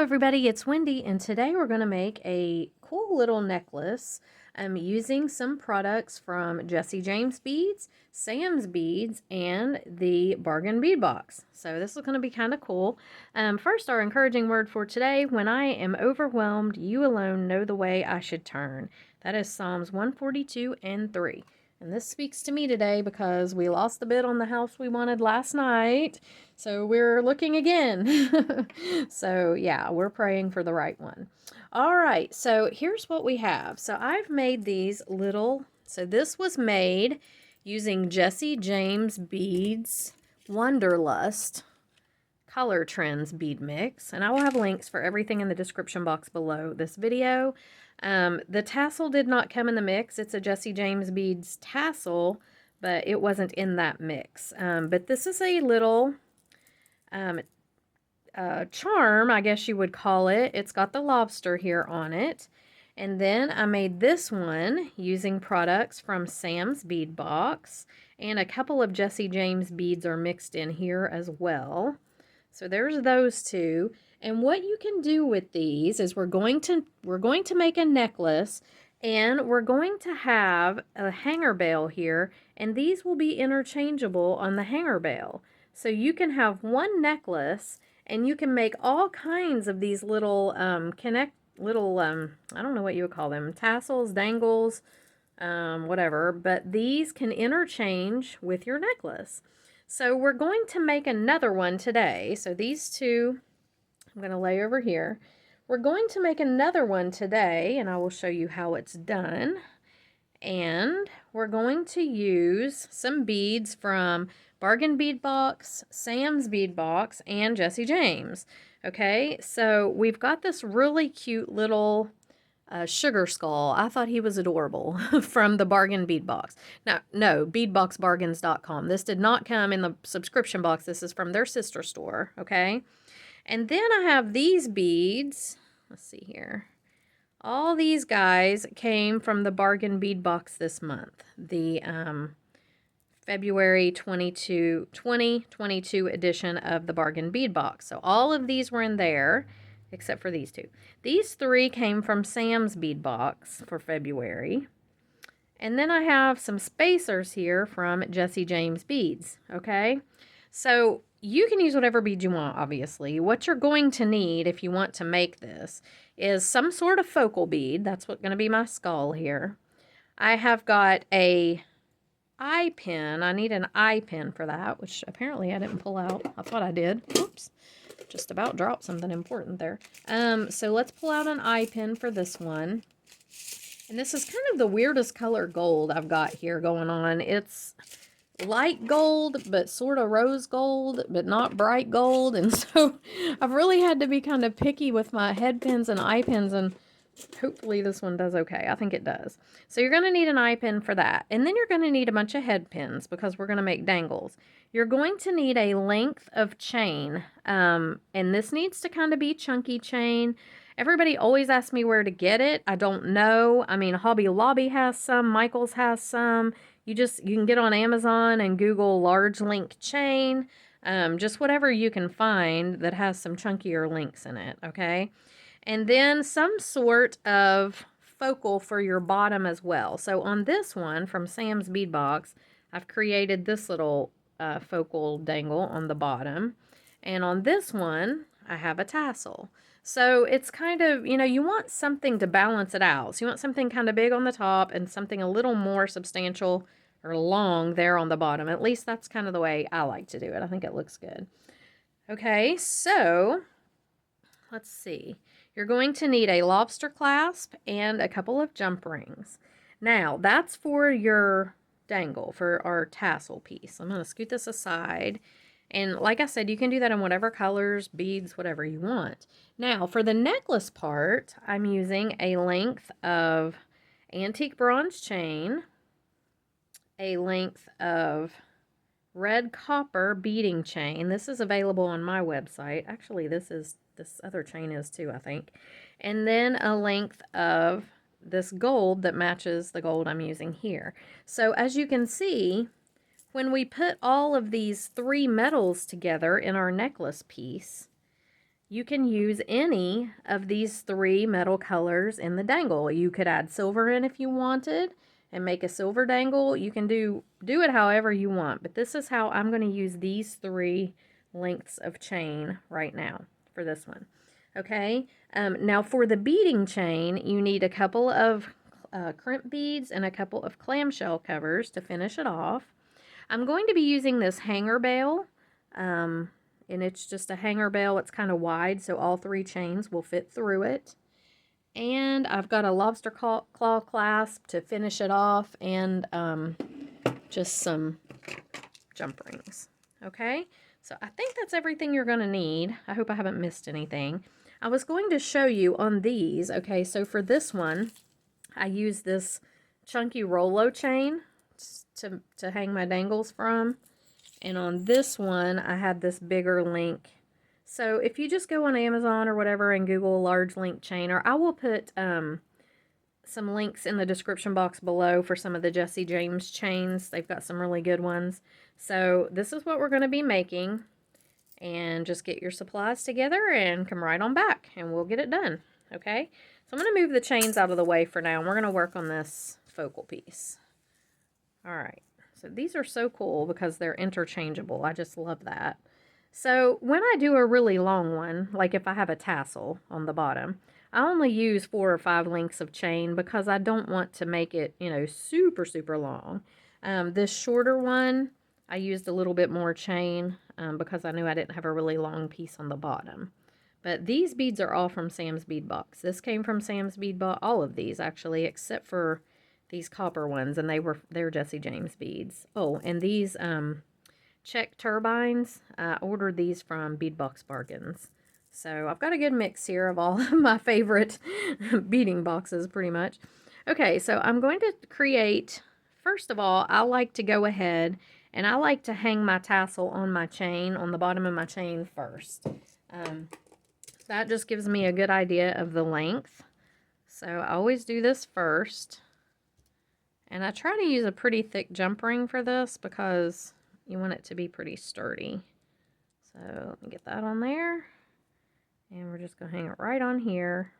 everybody, it's Wendy, and today we're going to make a cool little necklace using some products from Jesse James Beads, Sam's Beads, and the Bargain Bead Box. So this is going to be kind of cool. First, our encouraging word for today: when I am overwhelmed, you alone know the way I should turn. That is Psalms 142 and 3. And this speaks to me today because we lost the bid on the house we wanted last night. So we're looking again. So yeah, we're praying for the right one. All right, so here's what we have. So I've made these little, so this was made using Jesse James Beads Wonderlust Color Trends bead mix, and I will have links for everything in the description box below this video. The tassel did not come in the mix. It's a Jesse James Beads tassel, but it wasn't in that mix. But this is a little charm, I guess you would call it. It's got the lobster here on it. And then I made this one using products from Sam's Bead Box, and a couple of Jesse James beads are mixed in here as well. So there's those two. And what you can do with these is we're going to make a necklace, and we're going to have a hanger bell here, and these will be interchangeable on the hanger bell. So you can have one necklace, and you can make all kinds of these little I don't know what you would call them, tassels, dangles, whatever, but these can interchange with your necklace. So we're going to make another one today. So these two I'm going to lay over here. We're going to make another one today, and I will show you how it's done. And we're going to use some beads from Bargain Bead Box, Sam's Bead Box, and Jesse James. Okay, so we've got this really cute little sugar skull. I thought he was adorable from the Bargain Bead Box. Now, no, beadboxbargains.com. This did not come in the subscription box. This is from their sister store, okay? And then I have these beads. Let's see here. All these guys came from the Bargain Bead Box this month. The February 2022 edition of the Bargain Bead Box. So all of these were in there, except for these two. These three came from Sam's Bead Box for February. And then I have some spacers here from Jesse James Beads, okay? So you can use whatever bead you want, obviously. What you're going to need if you want to make this is some sort of focal bead. That's what's going to be my skull here. I have got a eye pin. I need an eye pin for that, which apparently I didn't pull out. I thought I did. Oops. Just about dropped something important there. So let's pull out an eye pin for this one. And this is kind of the weirdest color gold I've got here going on. It's light gold, but sort of rose gold, but not bright gold. And so I've really had to be kind of picky with my head pins and eye pins, and hopefully this one does okay. I think it does. So you're going to need an eye pin for that. And then you're going to need a bunch of head pins because we're going to make dangles. You're going to need a length of chain. And this needs to kind of be chunky chain. Everybody always asks me where to get it. I don't know. I mean, Hobby Lobby has some. Michael's has some. You can get on Amazon and Google large link chain. Just whatever you can find that has some chunkier links in it, okay? And then some sort of focal for your bottom as well. So on this one from Sam's Bead Box, I've created this little focal dangle on the bottom. And on this one, I have a tassel. So it's kind of, you want something to balance it out. So you want something kind of big on the top and something a little more substantial or long there on the bottom. At least that's kind of the way I like to do it. I think it looks good. Okay, so let's see. You're going to need a lobster clasp and a couple of jump rings. Now, that's for your dangle, for our tassel piece. I'm going to scoot this aside. And like I said, you can do that in whatever colors, beads, whatever you want. Now, for the necklace part, I'm using a length of antique bronze chain, a length of red copper beading chain. This is available on my website. Actually, this other chain is too, I think. And then a length of this gold that matches the gold I'm using here. So as you can see, when we put all of these three metals together in our necklace piece, you can use any of these 3 metal colors in the dangle. You could add silver in if you wanted and make a silver dangle. You can do it however you want, but this is how I'm going to use these 3 lengths of chain right now for this one. Okay, now for the beading chain, you need a couple of crimp beads and a couple of clamshell covers to finish it off. I'm going to be using this hanger bale, and it's just a hanger bale. It's kind of wide, so all 3 chains will fit through it. And I've got a lobster claw clasp to finish it off, and just some jump rings. Okay, so I think that's everything you're going to need. I hope I haven't missed anything. I was going to show you on these. Okay, so for this one, I use this chunky Rolo chain to hang my dangles from. And on this one, I had this bigger link. So if you just go on Amazon or whatever and Google large link chain, or I will put some links in the description box below for some of the Jesse James chains. They've got some really good ones. So this is what we're going to be making. And just get your supplies together and come right on back and we'll get it done. Okay? So I'm going to move the chains out of the way for now. And we're going to work on this focal piece. Alright, so these are so cool because they're interchangeable. I just love that. So when I do a really long one, like if I have a tassel on the bottom, I only use 4 or 5 lengths of chain because I don't want to make it, you know, super, super long. This shorter one, I used a little bit more chain because I knew I didn't have a really long piece on the bottom. But these beads are all from Sam's Bead Box. This came from Sam's Bead Box, all of these actually, except for these copper ones, and they're Jesse James beads. Oh, and these check turbines, I ordered these from Bead Box Bargains. So I've got a good mix here of all of my favorite beading boxes, pretty much. Okay, so I'm going to create, first of all, I like to go ahead and I like to hang my tassel on my chain, on the bottom of my chain first. That just gives me a good idea of the length. So I always do this first. And I try to use a pretty thick jump ring for this because you want it to be pretty sturdy. So let me get that on there. And we're just going to hang it right on here.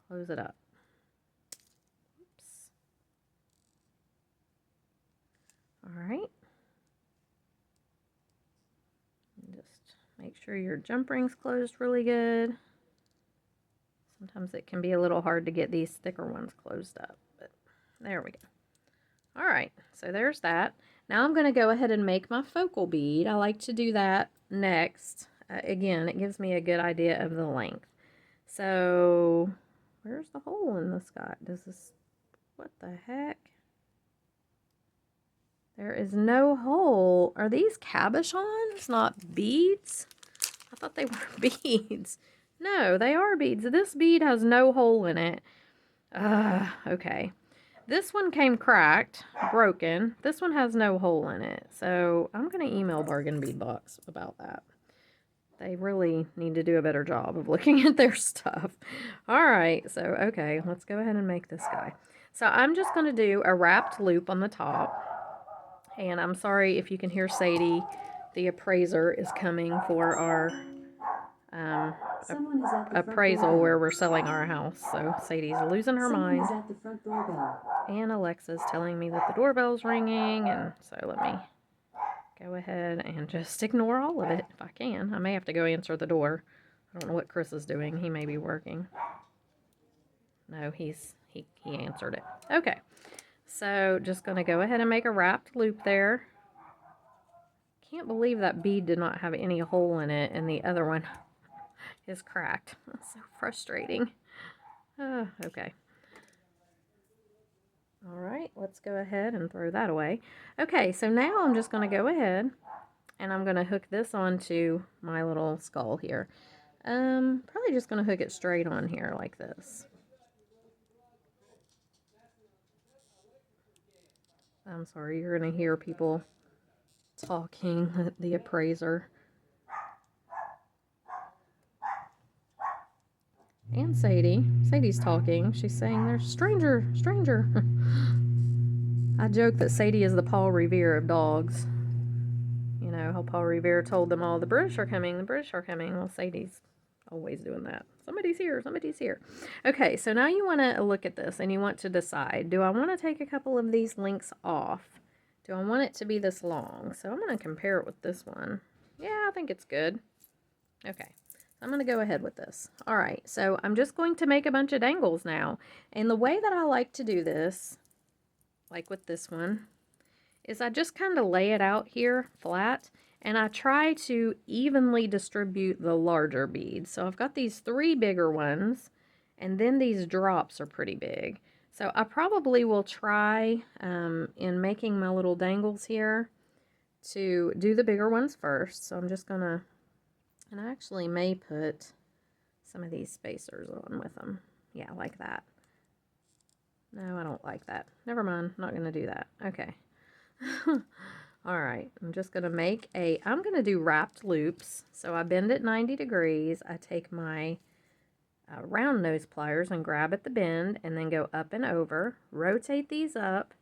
Close it up. Oops. Alright. Just make sure your jump ring's closed really good. Sometimes it can be a little hard to get these thicker ones closed up. There we go. All right, so there's that. Now I'm going to go ahead and make my focal bead. I like to do that next. Again, it gives me a good idea of the length. So where's the hole in this guy? What the heck? There is no hole. Are these cabochons, not beads? I thought they were beads. No, they are beads. This bead has no hole in it. Okay. This one came cracked, broken. This one has no hole in it. So I'm going to email Bargain Bead Box about that. They really need to do a better job of looking at their stuff. All right, so okay, let's go ahead and make this guy. So I'm just going to do a wrapped loop on the top. And I'm sorry if you can hear Sadie. The appraiser is coming for our appraisal where we're selling our house. So Sadie's losing her mind. At the front doorbell. And Alexa's telling me that the doorbell's ringing, and so let me go ahead and just ignore all of it if I can. I may have to go answer the door. I don't know what Chris is doing. He may be working. No, he answered it. Okay, so just going to go ahead and make a wrapped loop there. Can't believe that bead did not have any hole in it, and the other one is cracked. That's so frustrating. Okay. All right, let's go ahead and throw that away. Okay, so now I'm just going to go ahead and I'm going to hook this onto my little skull here. Probably just going to hook it straight on here like this. I'm sorry, you're going to hear people talking, the appraiser. And Sadie. Sadie's talking. She's saying, "There's stranger, stranger." I joke that Sadie is the Paul Revere of dogs. You know, how Paul Revere told them all, the British are coming, the British are coming. Well, Sadie's always doing that. Somebody's here, somebody's here. Okay, so now you want to look at this and you want to decide, do I want to take a couple of these links off? Do I want it to be this long? So I'm going to compare it with this one. Yeah, I think it's good. Okay, so I'm going to go ahead with this. All right, so I'm just going to make a bunch of dangles now. And the way that I like to do this, like with this one, is I just kind of lay it out here flat, and I try to evenly distribute the larger beads. So I've got these 3 bigger ones, and then these drops are pretty big. So I probably will try, in making my little dangles here, to do the bigger ones first. So I'm just gonna, and I actually may put some of these spacers on with them. Yeah, like that. No, I don't like that. Never mind, I'm not gonna do that. Okay. All right, I'm just going to make I'm going to do wrapped loops. So I bend it 90 degrees. I take my round nose pliers and grab at the bend and then go up and over, rotate these up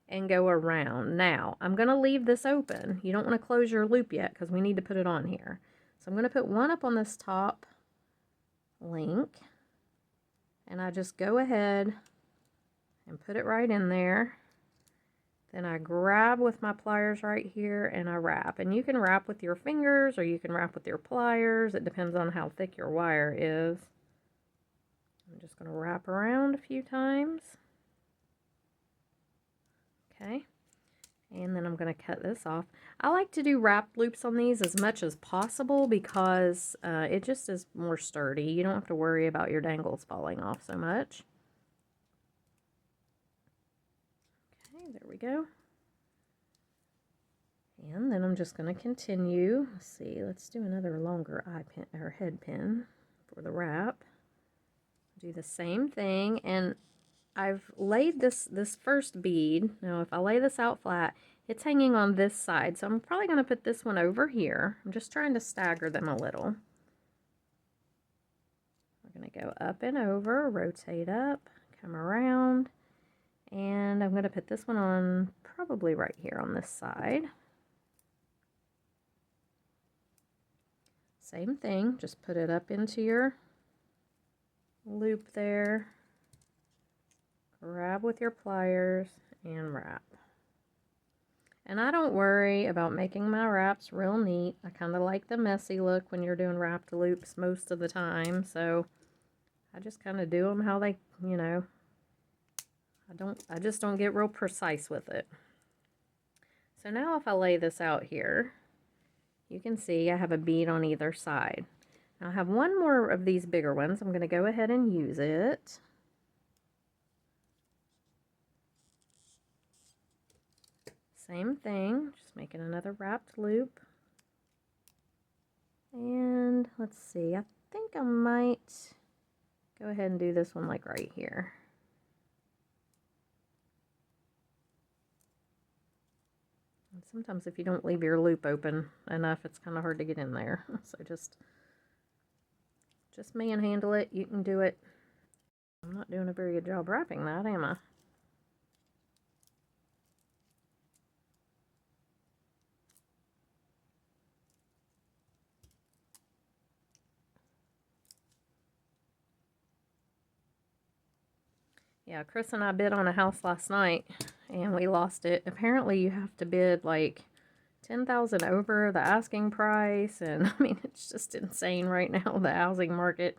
and go around. Now, I'm going to leave this open. You don't want to close your loop yet because we need to put it on here. So I'm going to put one up on this top link, and I just go ahead and put it right in there. Then I grab with my pliers right here and I wrap. And you can wrap with your fingers or you can wrap with your pliers. It depends on how thick your wire is. I'm just going to wrap around a few times. Okay. And then I'm going to cut this off. I like to do wrapped loops on these as much as possible because it just is more sturdy. You don't have to worry about your dangles falling off so much. There we go. And then I'm just going to continue. Let's see, let's do another longer eye pin or head pin for the wrap. Do the same thing, and I've laid this first bead. Now, if I lay this out flat, it's hanging on this side, so I'm probably going to put this one over here. I'm just trying to stagger them a little. We're going to go up and over, rotate up, come around. And I'm going to put this one on probably right here on this side. Same thing, just put it up into your loop there. Grab with your pliers and wrap. And I don't worry about making my wraps real neat. I kind of like the messy look when you're doing wrapped loops most of the time. So I just kind of do them how they, you know, I just don't get real precise with it. So now if I lay this out here, you can see I have a bead on either side. Now I have one more of these bigger ones. I'm going to go ahead and use it. Same thing, just making another wrapped loop. And let's see, I think I might go ahead and do this one like right here. Sometimes if you don't leave your loop open enough, it's kind of hard to get in there. So just manhandle it. You can do it. I'm not doing a very good job wrapping that, am I? Yeah, Chris and I bid on a house last night and we lost it. Apparently you have to bid like 10,000 over the asking price, and I mean it's just insane right now, the housing market.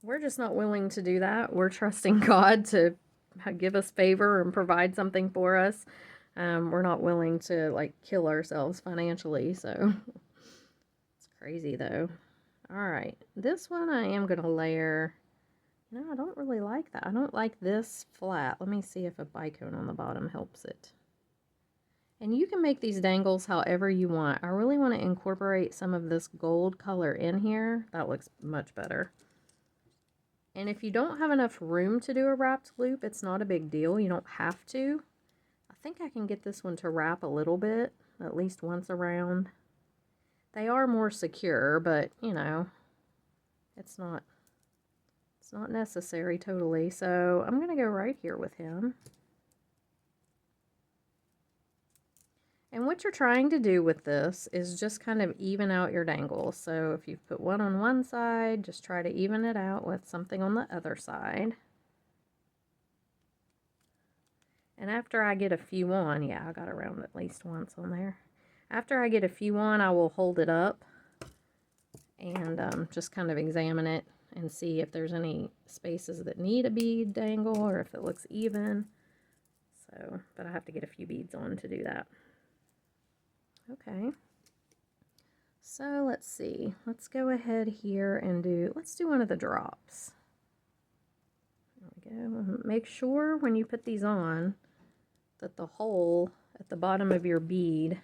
We're just not willing to do that. We're trusting God to give us favor and provide something for us. We're not willing to like kill ourselves financially, so it's crazy though. All right, this one I am going to layer. No, I don't really like that. I don't like this flat. Let me see if a bicone on the bottom helps it. And you can make these dangles however you want. I really want to incorporate some of this gold color in here. That looks much better. And if you don't have enough room to do a wrapped loop, it's not a big deal. You don't have to. I think I can get this one to wrap a little bit, at least once around. They are more secure, but, you know, it's not necessary totally. So I'm going to go right here with him. And what you're trying to do with this is just kind of even out your dangles. So if you've put one on one side, just try to even it out with something on the other side. And after I get a few on, yeah, I got around at least once on there. After I get a few on, I will hold it up and just kind of examine it and see if there's any spaces that need a bead dangle or if it looks even. So, but I have to get a few beads on to do that. Okay. So let's see. Let's go ahead here and let's do one of the drops. There we go. Make sure when you put these on that the hole at the bottom of your bead,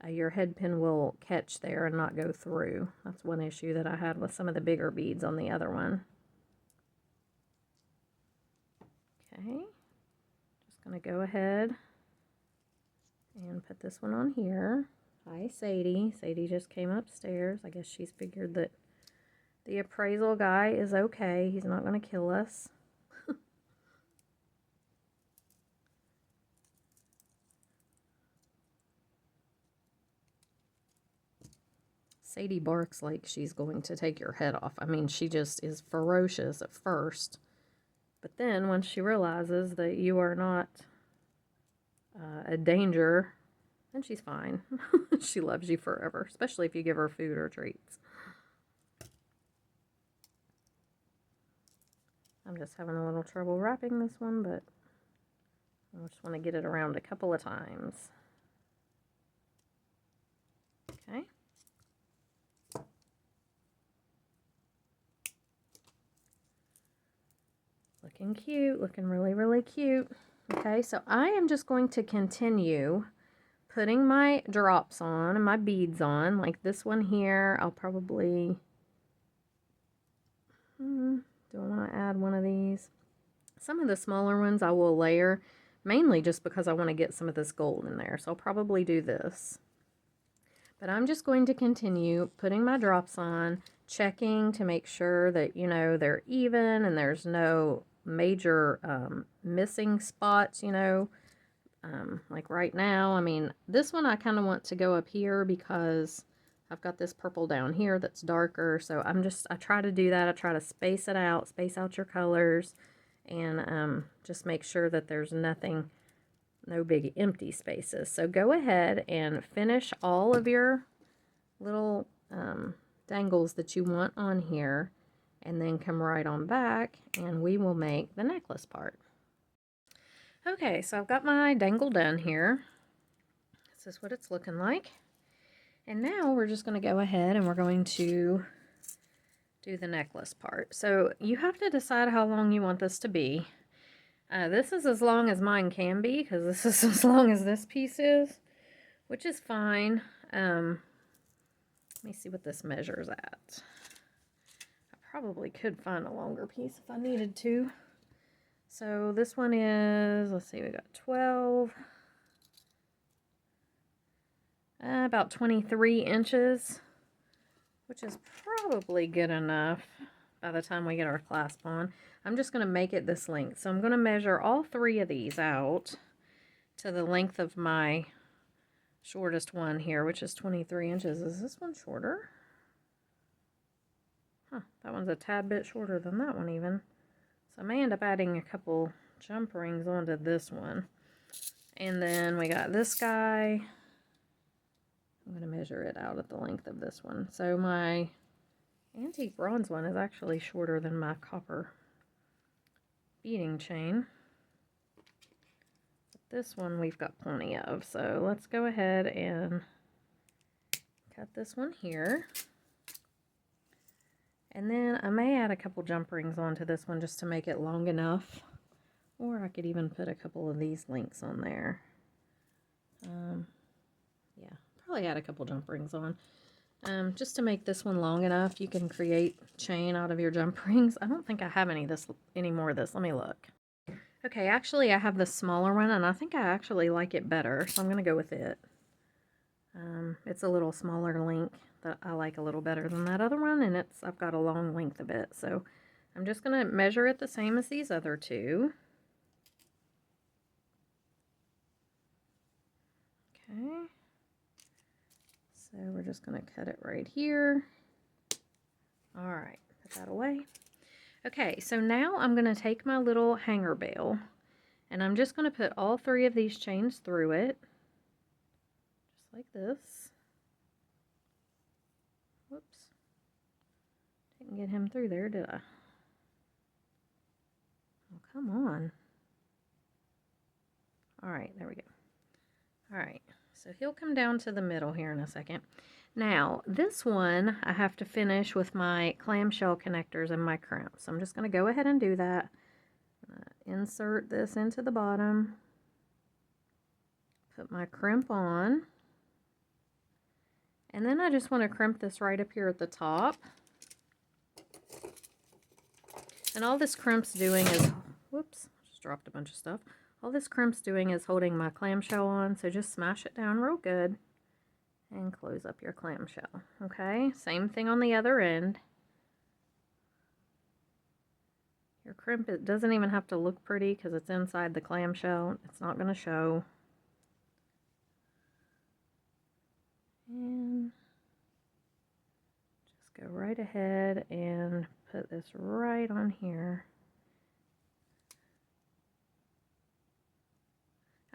your head pin will catch there and not go through. That's one issue that I had with some of the bigger beads on the other one. Okay, just going to go ahead and put this one on here. Hi, Sadie. Sadie just came upstairs. I guess she's figured that the appraisal guy is okay. He's not going to kill us. Sadie barks like she's going to take your head off. I mean, she just is ferocious at first. But then once she realizes that you are not a danger, then she's fine. She loves you forever, especially if you give her food or treats. I'm just having a little trouble wrapping this one, but I just want to get it around a couple of times. Okay. Looking cute, looking really, really cute. Okay, so I am just going to continue putting my drops on and my beads on, like this one here. I'll probably, do I want to add one of these? Some of the smaller ones I will layer, mainly just because I want to get some of this gold in there. So I'll probably do this. But I'm just going to continue putting my drops on, checking to make sure that, you know, they're even and there's no major missing spots, you know. Like right now, I mean, this one I kind of want to go up here because I've got this purple down here that's darker. So I try to do that. I try to space it out, space out your colors, and just make sure that there's nothing, no big empty spaces. So go ahead and finish all of your little dangles that you want on here, and then come right on back and we will make the necklace part. Okay, so I've got my dangle done here. This is what it's looking like. And now we're just going to go ahead and we're going to do the necklace part. So you have to decide how long you want this to be. This is as long as mine can be, because this is as long as this piece is, which is fine. Let me see what this measures at. I probably could find a longer piece if I needed to. So this one is, let's see, we got 12, about 23 inches, which is probably good enough by the time we get our clasp on. I'm just going to make it this length. So I'm going to measure all three of these out to the length of my shortest one here, which is 23 inches. Is this one shorter? Huh, that one's a tad bit shorter than that one even. So I may end up adding a couple jump rings onto this one. And then we got this guy. I'm going to measure it out at the length of this one. So my antique bronze one is actually shorter than my copper beading chain. But this one we've got plenty of. So let's go ahead and cut this one here. And then I may add a couple jump rings onto this one just to make it long enough. Or I could even put a couple of these links on there. Yeah, probably add a couple jump rings on. Just to make this one long enough, you can create chain out of your jump rings. I don't think I have any more of this. Let me look. Okay, actually I have the smaller one, and I think I actually like it better, so I'm going to go with it. It's a little smaller link that I like a little better than that other one, and I've got a long length of it. So I'm just going to measure it the same as these other two. Okay. So we're just going to cut it right here. All right, put that away. Okay, so now I'm going to take my little hanger bell and I'm just going to put all 3 of these chains through it. Just like this. Whoops. Didn't get him through there, did I? Oh, come on. All right, there we go. All right, so he'll come down to the middle here in a second. Now, this one I have to finish with my clamshell connectors and my crimps. I'm just going to go ahead and do that. Insert this into the bottom. Put my crimp on. And then I just want to crimp this right up here at the top. And all this crimp's doing is, whoops, just dropped a bunch of stuff. All this crimp's doing is holding my clamshell on, so just smash it down real good and close up your clamshell. Okay, same thing on the other end. Your crimp, it doesn't even have to look pretty because it's inside the clamshell. It's not going to show. And just go right ahead and put this right on here.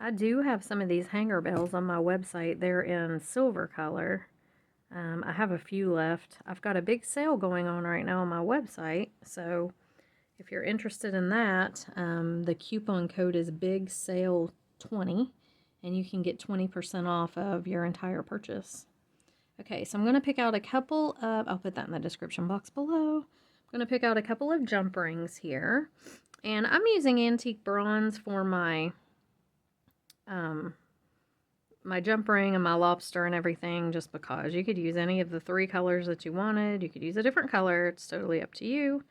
I do have some of these hanger bells on my website. They're in silver color. I have a few left. I've got a big sale going on right now on my website. So if you're interested in that, the coupon code is BIGSALE20 and you can get 20% off of your entire purchase. Okay, so I'm going to pick out a couple of, I'll put that in the description box below. I'm going to pick out a couple of jump rings here. And I'm using antique bronze for my my jump ring and my lobster and everything, just because you could use any of the 3 colors that you wanted. You could use a different color. It's totally up to you.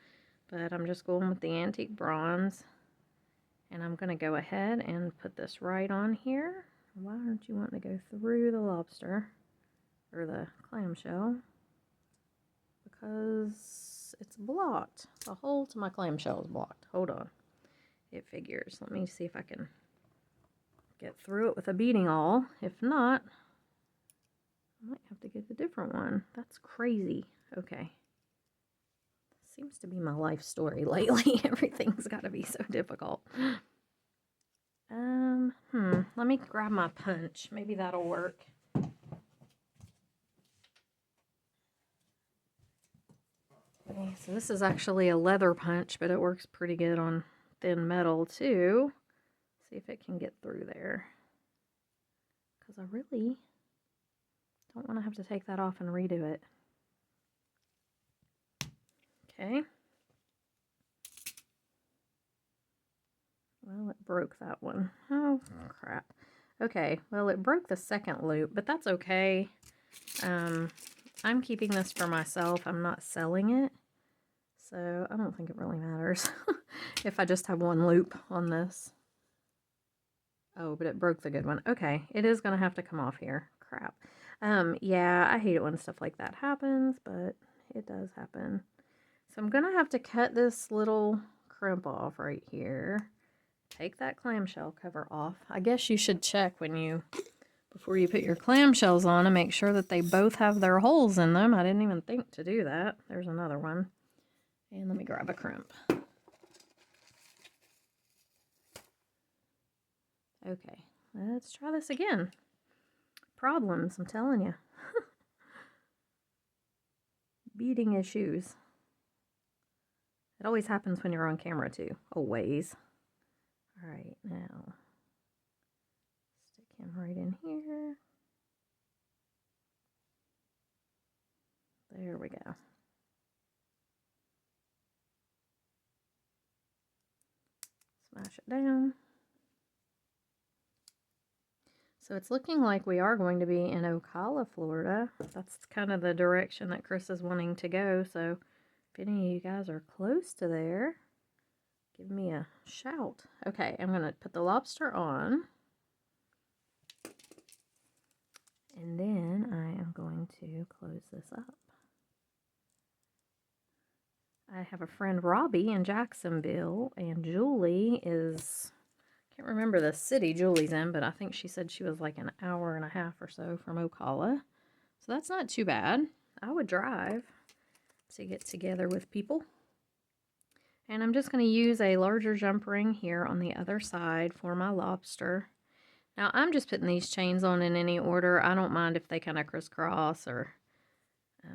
But I'm just going with the antique bronze. And I'm going to go ahead and put this right on here. Why don't you want to go through the lobster or the clamshell? Because it's blocked. The hole to my clamshell is blocked. Hold on. It figures. Let me see if I can get through it with a beading awl. If not, I might have to get a different one. That's crazy. Okay. Seems to be my life story lately. Everything's got to be so difficult. Let me grab my punch. Maybe that'll work. Okay, so this is actually a leather punch, but it works pretty good on thin metal too. See if it can get through there. Because I really don't want to have to take that off and redo it. Okay. Well, it broke that one. Oh, crap. Okay, well, it broke the second loop, but that's okay. I'm keeping this for myself. I'm not selling it. So I don't think it really matters if I just have one loop on this. Oh, but it broke the good one. Okay, it is going to have to come off here. Crap. Yeah, I hate it when stuff like that happens, but it does happen. So I'm going to have to cut this little crimp off right here. Take that clamshell cover off. I guess you should check before you put your clamshells on and make sure that they both have their holes in them. I didn't even think to do that. There's another one. And let me grab a crimp. Okay, let's try this again. Problems, I'm telling you. Beading issues. It always happens when you're on camera too. Always. All right, now stick him right in here. There we go. Smash it down. So it's looking like we are going to be in Ocala, Florida. That's kind of the direction that Chris is wanting to go. So if any of you guys are close to there, give me a shout. Okay, I'm going to put the lobster on. And then I am going to close this up. I have a friend, Robbie, in Jacksonville, and Julie is... I can't remember the city Julie's in, but I think she said she was like an hour and a half or so from Ocala. So that's not too bad. I would drive to get together with people. And I'm just going to use a larger jump ring here on the other side for my lobster. Now I'm just putting these chains on in any order. I don't mind if they kind of crisscross or,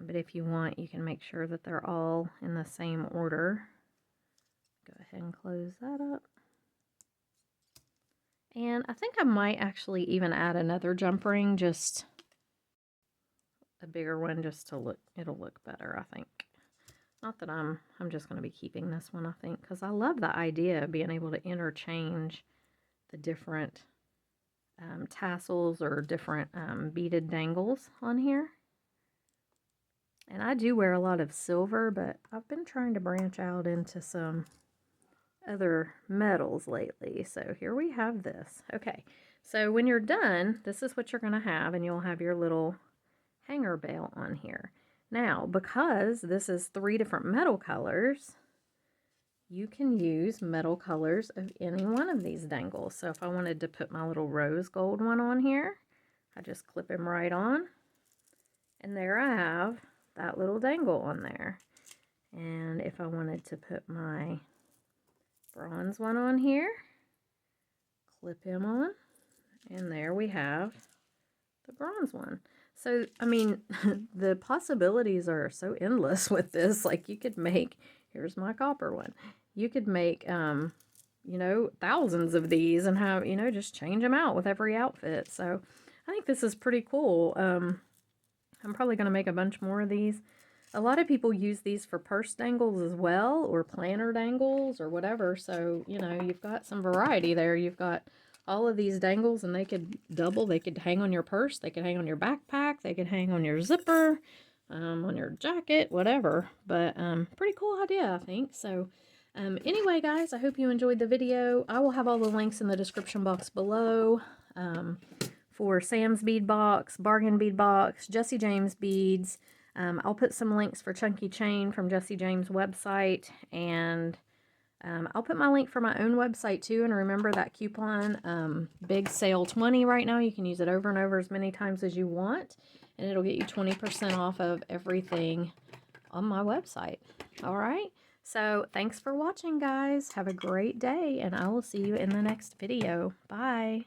but if you want, you can make sure that they're all in the same order. Go ahead and close that up. And I think I might actually even add another jump ring, just a bigger one, just to look, it'll look better, I think. Not that I'm just going to be keeping this one, I think, because I love the idea of being able to interchange the different tassels or different beaded dangles on here. And I do wear a lot of silver, but I've been trying to branch out into some other metals lately. So here we have this. Okay, so when you're done, this is what you're going to have, and you'll have your little hanger bell on here. Now, because this is 3 different metal colors, you can use metal colors of any one of these dangles. So if I wanted to put my little rose gold one on here, I just clip him right on, and there I have that little dangle on there. And if I wanted to put my bronze one on here, clip him on, and there we have the bronze one. So, I mean, the possibilities are so endless with this. Like, you could make, here's my copper one. You could make, you know, thousands of these and have, you know, just change them out with every outfit. So, I think this is pretty cool. I'm probably going to make a bunch more of these. A lot of people use these for purse dangles as well, or planner dangles, or whatever. So, you know, you've got some variety there. You've got all of these dangles, and they could double. They could hang on your purse. They could hang on your backpack. They could hang on your zipper, on your jacket, whatever. But pretty cool idea, I think. So anyway, guys, I hope you enjoyed the video. I will have all the links in the description box below for Sam's Bead Box, Bargain Bead Box, Jesse James Beads. I'll put some links for Chunky Chain from Jesse James' website, and I'll put my link for my own website too. And remember that coupon, Big Sale 20 right now. You can use it over and over as many times as you want, and it'll get you 20% off of everything on my website. All right. So thanks for watching, guys. Have a great day, and I will see you in the next video. Bye.